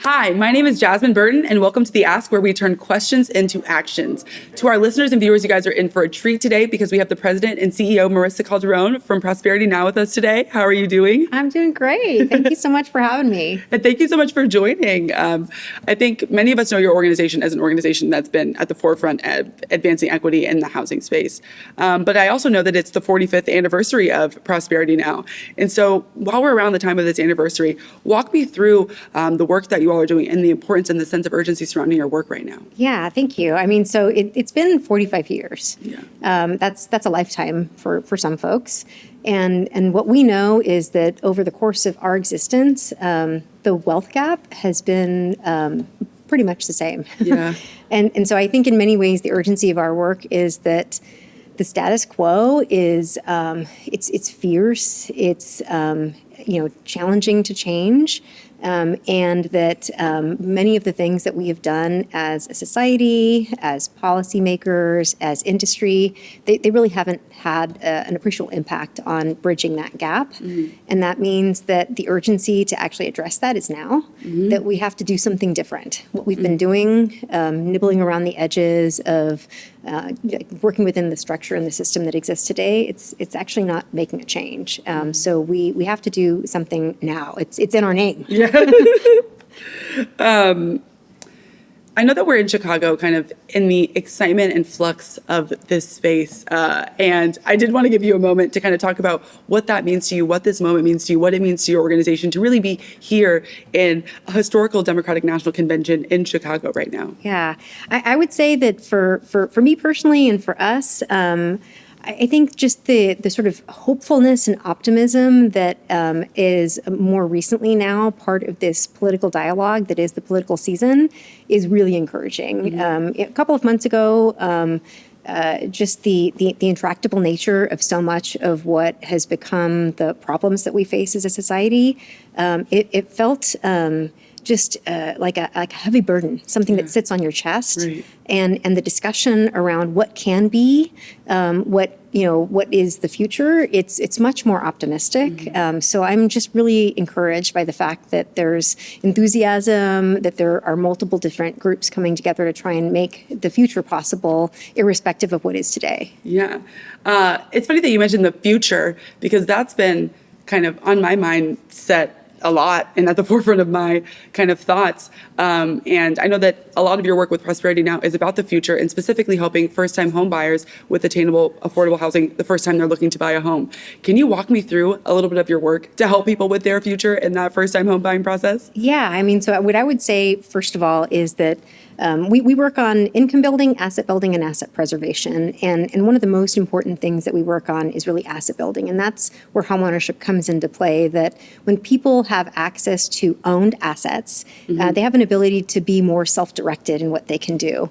Hi, my name is Jasmine Burton, and welcome to The Ask, where we turn questions into actions. To our listeners and viewers, you guys are in for a treat today because we have the president and CEO, Marisa Calderon from Prosperity Now with us today. How are you doing? I'm doing great. Thank you so much for having me. And thank you so much for joining. I think many of us know your organization as an organization that's been at the forefront of advancing equity in the housing space. But I also know that it's the 45th anniversary of Prosperity Now. And so while we're around the time of this anniversary, walk me through the work that you all are doing and the importance and the sense of urgency surrounding your work right now. Yeah, thank you. I mean, so it's been 45 years. Yeah. That's a lifetime for some folks. And what we know is that over the course of our existence, the wealth gap has been pretty much the same. Yeah. And so I think in many ways the urgency of our work is that the status quo is it's fierce, it's challenging to change. And that many of the things that we have done as a society, as policymakers, as industry, they really haven't had an appreciable impact on bridging that gap. Mm-hmm. And that means that the urgency to actually address that is now, mm-hmm. that we have to do something different. What we've been doing, nibbling around the edges of working within the structure and the system that exists today, it's actually not making a change. So we have to do something now. It's in our name. Yeah. I know that we're in Chicago, kind of in the excitement and flux of this space. And I did want to give you a moment to kind of talk about what that means to you, what this moment means to you, what it means to your organization to really be here in a historical Democratic National Convention in Chicago right now. Yeah, I would say that for me personally and for us, I think just the sort of hopefulness and optimism that is more recently now part of this political dialogue that is the political season is really encouraging. Mm-hmm. A couple of months ago, just the intractable nature of so much of what has become the problems that we face as a society, it felt just like a heavy burden, something that sits on your chest, right. And the discussion around what can be, what is the future. It's much more optimistic. Mm-hmm. So I'm just really encouraged by the fact that there's enthusiasm, that there are multiple different groups coming together to try and make the future possible, irrespective of what is today. Yeah, it's funny that you mentioned the future because that's been kind of on my mindset a lot and at the forefront of my kind of thoughts. And I know that a lot of your work with Prosperity Now is about the future and specifically helping first-time home buyers with attainable, affordable housing the first time they're looking to buy a home. Can you walk me through a little bit of your work to help people with their future in that first-time home buying process? Yeah, I mean, so what I would say, first of all, is that we work on income building, and asset preservation. And one of the most important things that we work on is really asset building. And that's where homeownership comes into play, that when people have access to owned assets, mm-hmm. Mm-hmm. They have an ability to be more self-directed in what they can do.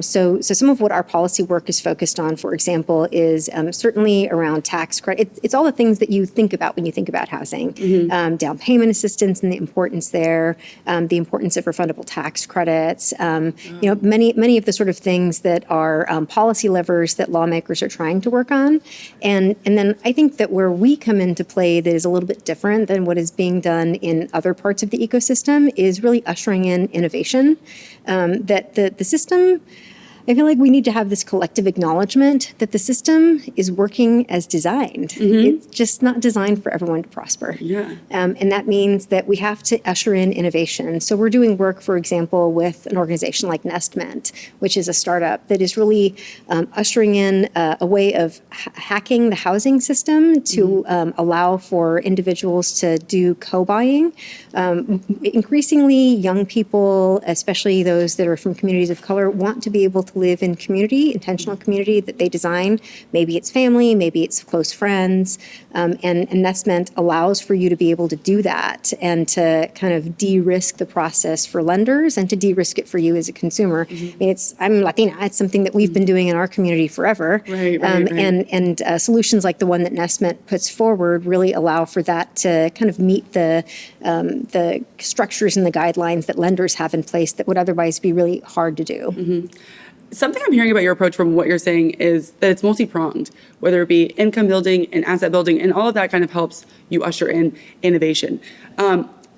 So some of what our policy work is focused on, for example, is certainly around tax credit. It's all the things that you think about when you think about housing. Mm-hmm. Down payment assistance and the importance there, the importance of refundable tax credits, many of the sort of things that are policy levers that lawmakers are trying to work on. And then I think that where we come into play that is a little bit different than what is being done in other parts of the ecosystem is really ushering in innovation. That the system, I feel like we need to have this collective acknowledgement that the system is working as designed. Mm-hmm. It's just not designed for everyone to prosper. Yeah. And that means that we have to usher in innovation. So we're doing work, for example, with an organization like Nestment, which is a startup that is really ushering in a way of hacking the housing system to allow for individuals to do co-buying. Increasingly, young people, especially those that are from communities of color, want to be able to live in community, intentional community that they design. Maybe it's family, maybe it's close friends. And Nestment allows for you to be able to do that and to kind of de-risk the process for lenders and to de-risk it for you as a consumer. Mm-hmm. I mean, I'm Latina. It's something that we've been doing in our community forever. Right. And solutions like the one that Nestment puts forward really allow for that to kind of meet the structures and the guidelines that lenders have in place that would otherwise be really hard to do. Mm-hmm. Something I'm hearing about your approach from what you're saying is that it's multi-pronged, whether it be income building and asset building, and all of that kind of helps you usher in innovation.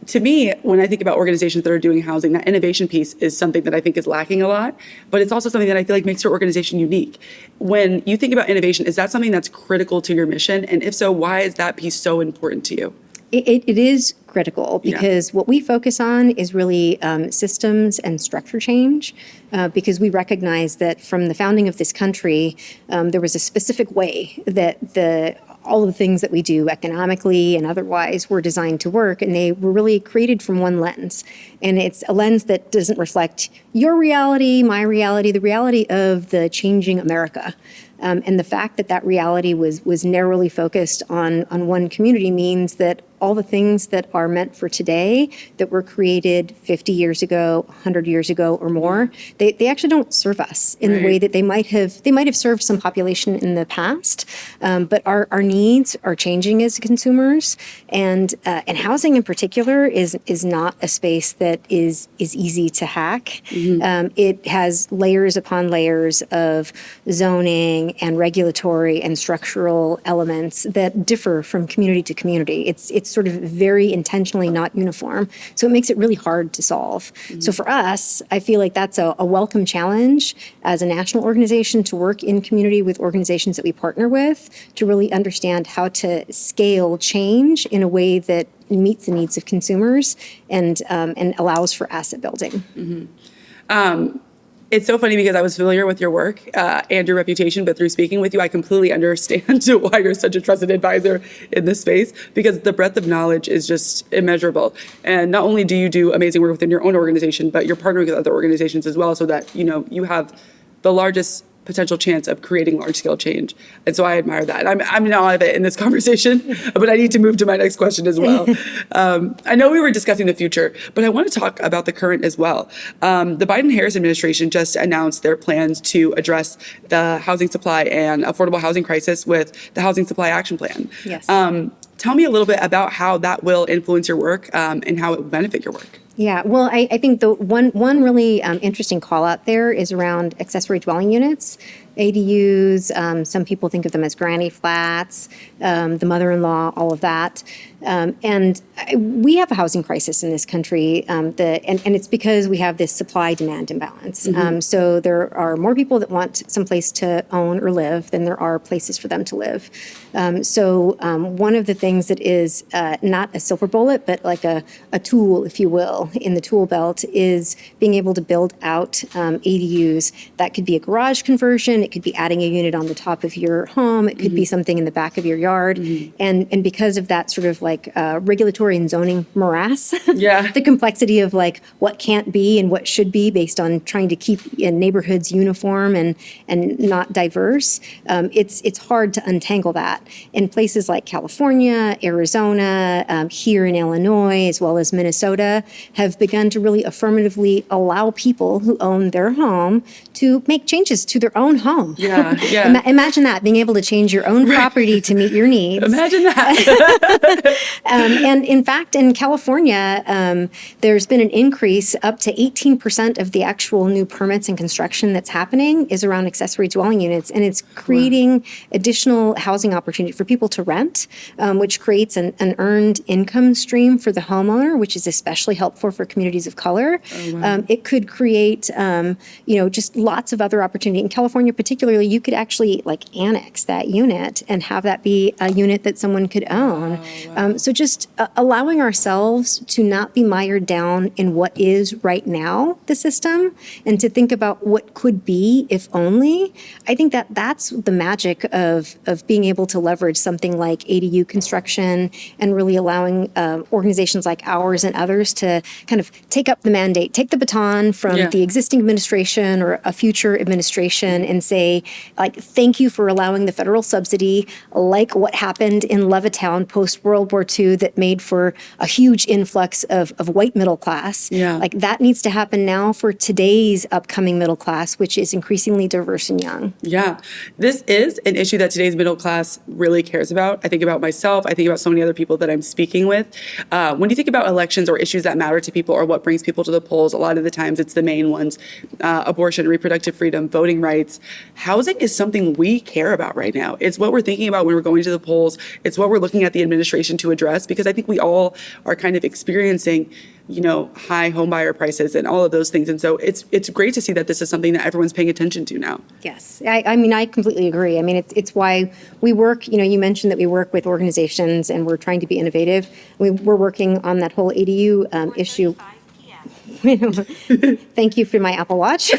to me, when I think about organizations that are doing housing, that innovation piece is something that I think is lacking a lot, but it's also something that I feel like makes your organization unique. When you think about innovation, is that something that's critical to your mission? And if so, why is that piece so important to you? It is critical because what we focus on is really systems and structure change, because we recognize that from the founding of this country, there was a specific way that all of the things that we do economically and otherwise were designed to work, and they were really created from one lens. And it's a lens that doesn't reflect your reality, my reality, the reality of the changing America. And the fact that that reality was narrowly focused on one community means that all the things that are meant for today that were created 50 years ago, 100 years ago or more, they actually don't serve us in the way that they might have served some population in the past. But our needs are changing as consumers, and housing in particular is not a space that is easy to hack. It has layers upon layers of zoning and regulatory and structural elements that differ from community to community. It's sort of very intentionally not uniform. So it makes it really hard to solve. So for us, I feel like that's a welcome challenge as a national organization to work in community with organizations that we partner with to really understand how to scale change in a way that meets the needs of consumers and allows for asset building. It's so funny because I was familiar with your work and your reputation, but through speaking with you, I completely understand why you're such a trusted advisor in this space, because the breadth of knowledge is just immeasurable. And not only do you do amazing work within your own organization, but you're partnering with other organizations as well, so that you have the largest potential chance of creating large-scale change. And so I admire that. I'm in awe of it in this conversation, but I need to move to my next question as well. I know we were discussing the future, but I want to talk about the current as well. The Biden-Harris administration just announced their plans to address the housing supply and affordable housing crisis with the Housing Supply Action Plan. Yes. Tell me a little bit about how that will influence your work and how it will benefit your work. Yeah, well, I think the one really interesting call out there is around accessory dwelling units, ADUs. Some people think of them as granny flats, the mother-in-law, all of that. And we have a housing crisis in this country, and it's because we have this supply-demand imbalance. So there are more people that want someplace to own or live than there are places for them to live. So one of the things that is not a silver bullet, but like a tool, if you will, in the tool belt is being able to build out ADUs. That could be a garage conversion. It could be adding a unit on the top of your home. It could be something in the back of your yard. And because of that sort of like regulatory and zoning morass, the complexity of like what can't be and what should be based on trying to keep neighborhoods uniform and not diverse, it's hard to untangle that. In places like California, Arizona, here in Illinois, as well as Minnesota, have begun to really affirmatively allow people who own their home to make changes to their own home. Imagine that, being able to change your own property to meet your needs. Imagine that. And in fact, in California, there's been an increase up to 18% of the actual new permits and construction that's happening is around accessory dwelling units. And it's creating additional housing opportunity for people to rent, which creates an earned income stream for the homeowner, which is especially helpful for communities of color. It could create, just lots of other opportunity. In California, particularly, you could actually like annex that unit and have that be a unit that someone could own. So just allowing ourselves to not be mired down in what is right now the system and to think about what could be if only. I think that that's the magic of being able to leverage something like ADU construction and really allowing organizations like ours and others to kind of take up the mandate, take the baton from the existing administration or a future administration and say, like, thank you for allowing the federal subsidy, like what happened in Levittown post-World War II that made for a huge influx of white middle class. Like that needs to happen now for today's upcoming middle class, which is increasingly diverse and young. This is an issue that today's middle class really cares about. I think about myself. I think about so many other people that I'm speaking with. When you think about elections or issues that matter to people or what brings people to the polls, a lot of the times it's the main ones, abortion, reproductive freedom, voting rights. housing is something we care about right now. It's what we're thinking about when we're going to the polls. It's what we're looking at the administration to address, because I think we all are kind of experiencing, high home buyer prices and all of those things. And so it's great to see that this is something that everyone's paying attention to now. Yes, I completely agree. I mean, it's why we work, you mentioned that we work with organizations and we're trying to be innovative. We're working on that whole ADU issue. Thank you for my Apple Watch.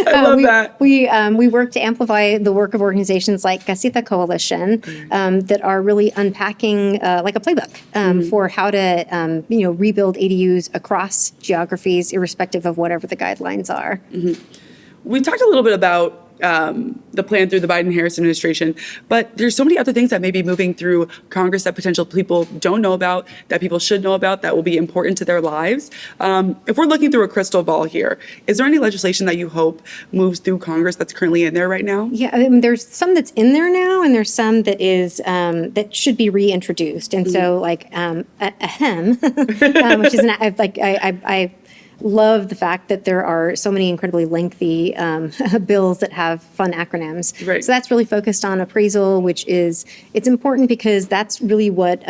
I love that. We work to amplify the work of organizations like Casita Coalition that are really unpacking like a playbook for how to rebuild ADUs across geographies, irrespective of whatever the guidelines are. We talked a little bit about the plan through the Biden-Harris administration, but there's so many other things that may be moving through Congress that potential people don't know about, that people should know about, that will be important to their lives. If we're looking through a crystal ball here, is there any legislation that you hope moves through Congress that's currently in there right now? Yeah, I mean, there's some that's in there now, and there's some that is that should be reintroduced. And so, like AHEM, which is I love the fact that there are so many incredibly lengthy bills that have fun acronyms. Right. So that's really focused on appraisal, it's important because that's really what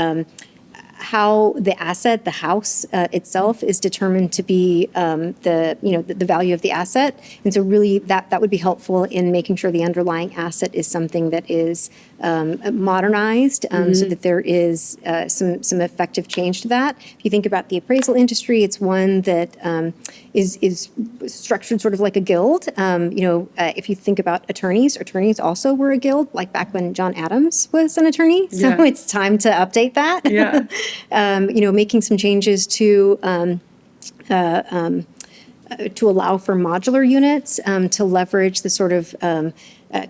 how the asset, the house itself, is determined to be the value of the asset. And so really that would be helpful in making sure the underlying asset is something that is modernized so that there is some effective change to that. If you think about the appraisal industry, it's one that is structured sort of like a guild. If you think about attorneys also were a guild, like back when John Adams was an attorney. So it's time to update that. Yeah. Making some changes to allow for modular units, to leverage the sort of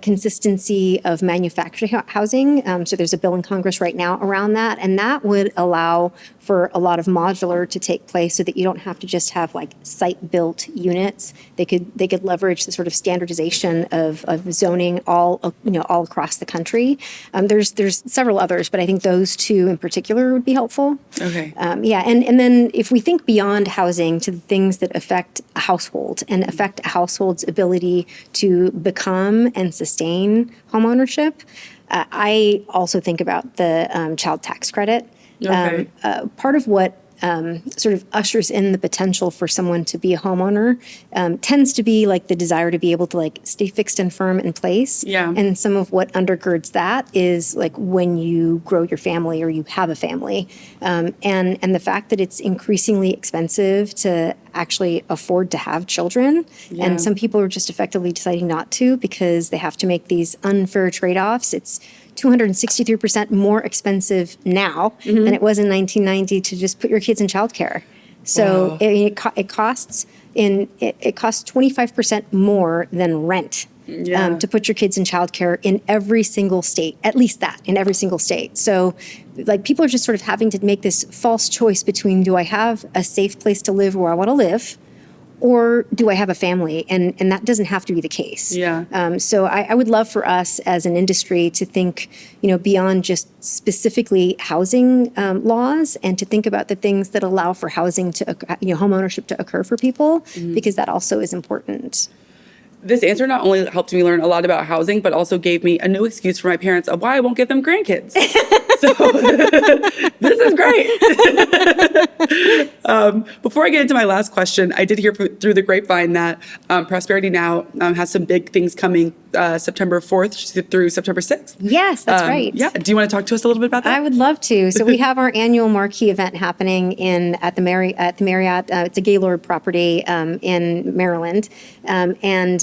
consistency of manufactured housing. So there's a bill in Congress right now around that, and that would allow for a lot of modular to take place so that you don't have to just have like site-built units. They could leverage the sort of standardization of zoning all across the country. There's several others, but I think those two in particular would be helpful. Okay. And then if we think beyond housing to the things that affect a household and affect a household's ability to become and sustain homeownership, I also think about the child tax credit. Okay. Part of what sort of ushers in the potential for someone to be a homeowner tends to be like the desire to be able to like stay fixed and firm in place. Yeah. And some of what undergirds that is like when you grow your family or you have a family. And the fact that it's increasingly expensive to actually afford to have children. Yeah. And some people are just effectively deciding not to because they have to make these unfair trade-offs. It's 263% more expensive now than it was in 1990 to just put your kids in childcare. So Wow. it costs 25% more than rent to put your kids in childcare in every single state, at least that in every single state. So like people are just sort of having to make this false choice between, do I have a safe place to live where I want to live? Or do I have a family? And that doesn't have to be the case. Yeah. So I would love for us as an industry to think, beyond just specifically housing laws, and to think about the things that allow for housing to, home ownership to occur for people, because that also is important. This answer not only helped me learn a lot about housing, but also gave me a new excuse for my parents of why I won't get them grandkids. So this is great. Before I get into my last question, I did hear through the grapevine that Prosperity Now has some big things coming September 4th through September 6th. Yes, that's right. Yeah. Do you want to talk to us a little bit about that? I would love to. So we have our annual marquee event happening at the Marriott. It's a Gaylord property in Maryland, and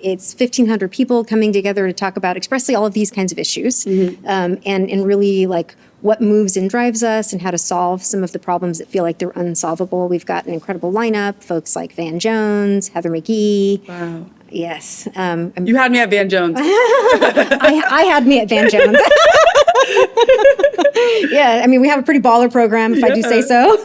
it's 1,500 people coming together to talk about expressly all of these kinds of issues, and really like what moves and drives us and how to solve some of the problems that feel like they're unsolvable. We've got an incredible lineup, folks like Van Jones, Heather McGee. Wow. Yes. You had me at Van Jones. I had me at Van Jones. Yeah, I mean, we have a pretty baller program, if I do say so.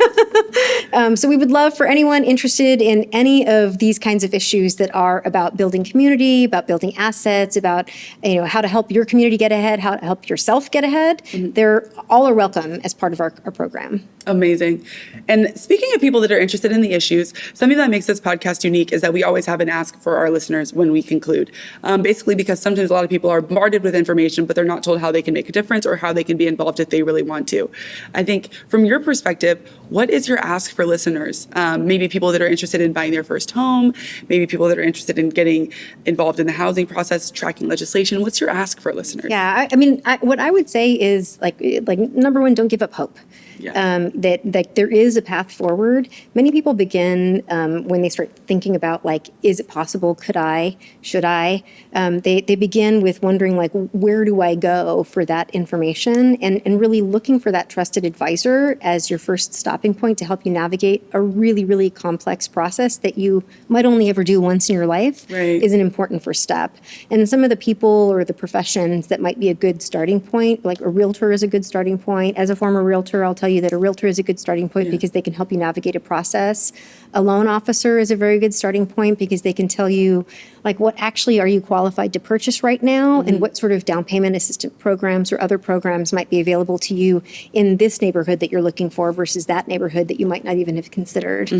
So we would love for anyone interested in any of these kinds of issues that are about building community, about building assets, about how to help your community get ahead, how to help yourself get ahead. They're all are welcome as part of our program. Amazing. And speaking of people that are interested in the issues, something that makes this podcast unique is that we always have an ask for our listeners when we conclude. Basically, because sometimes a lot of people are bombarded with information, but they're not told how they can make a difference or how they can be involved if they really want to. I think from your perspective, what is your ask for listeners? Maybe people that are interested in buying their first home, maybe people that are interested in getting involved in the housing process, tracking legislation. What's your ask for listeners? Yeah, I mean, what I would say is like number one, don't give up hope. Yeah. That there is a path forward. Many people begin when they start thinking about like, is it possible? Could I? Should I? They begin with wondering like, where do I go for that information? And really looking for that trusted advisor as your first stopping point to help you navigate a really, really complex process that you might only ever do once in your life is an important first step. And some of the people or the professions that might be a good starting point, like a realtor is a good starting point. As a former realtor, I'll tell you that a realtor is a good starting point because they can help you navigate a process. A loan officer is a very good starting point because they can tell you like what actually are you qualified to purchase right now and what sort of down payment assistance programs or other programs might be available to you in this neighborhood that you're looking for versus that neighborhood that you might not even have considered.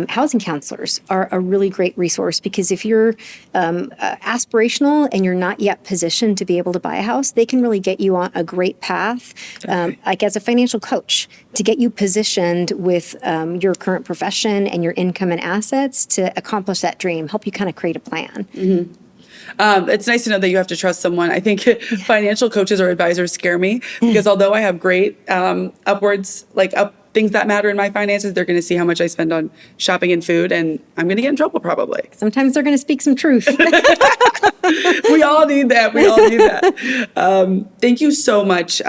Housing counselors are a really great resource because if you're aspirational and you're not yet positioned to be able to buy a house, they can really get you on a great path, like as a financial coach, to get you positioned with your current profession and your income and assets to accomplish that dream, help you kind of create a plan. It's nice to know that you have to trust someone. I think financial coaches or advisors scare me because although I have great things that matter in my finances, they're going to see how much I spend on shopping and food, and I'm going to get in trouble probably. Sometimes they're going to speak some truth. We all need that. Thank you so much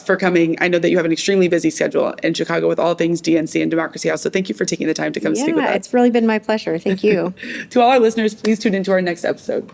for coming. I know that you have an extremely busy schedule in Chicago with all things DNC and Democracy House, so thank you for taking the time to come speak with us. Yeah, it's really been my pleasure. Thank you. To all our listeners, please tune into our next episode.